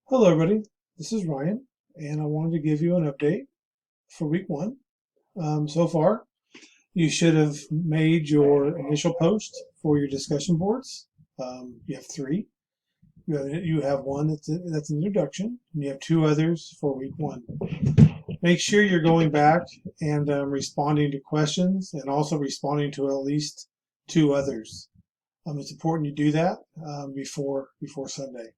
Hello, everybody. This is Ryan, and I wanted to give you an update for week one. So far, you should have made your initial post for your discussion boards. You have three. You have one that's an introduction, and you have two others for week one. Make sure you're going back and responding to questions, and also responding to at least two others. It's important you do that before Sunday.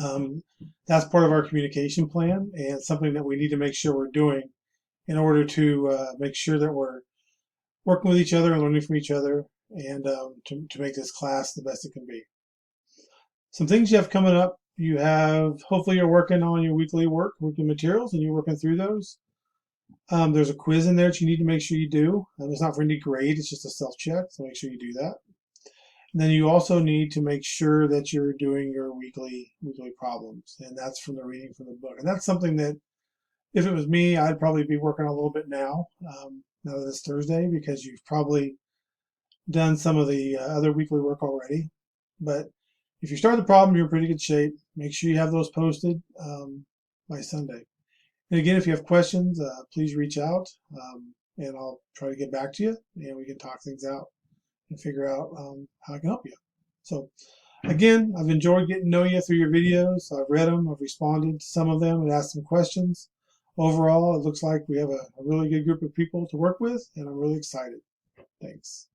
Um, that's part of our communication plan and something that we need to make sure we're doing in order to make sure that we're working with each other and learning from each other and to make this class the best it can be. Some things you have coming up. You have, hopefully you're working on your weekly materials, and you're working through those. There's a quiz in there that you need to make sure you do. It's not for any grade, it's just a self-check, so make sure you do that. And then you also need to make sure that you're doing your weekly problems, and that's from the reading from the book. And that's something that, if it was me, I'd probably be working on a little bit now that it's Thursday, because you've probably done some of the other weekly work already. But if you start the problem, you're in pretty good shape. Make sure you have those posted by Sunday. And again, if you have questions, please reach out, and I'll try to get back to you, and we can talk things out and figure out how I can help you. So again, I've enjoyed getting to know you through your videos. I've read them, I've responded to some of them and asked some questions. Overall, it looks like we have a really good group of people to work with, and I'm really excited. Thanks.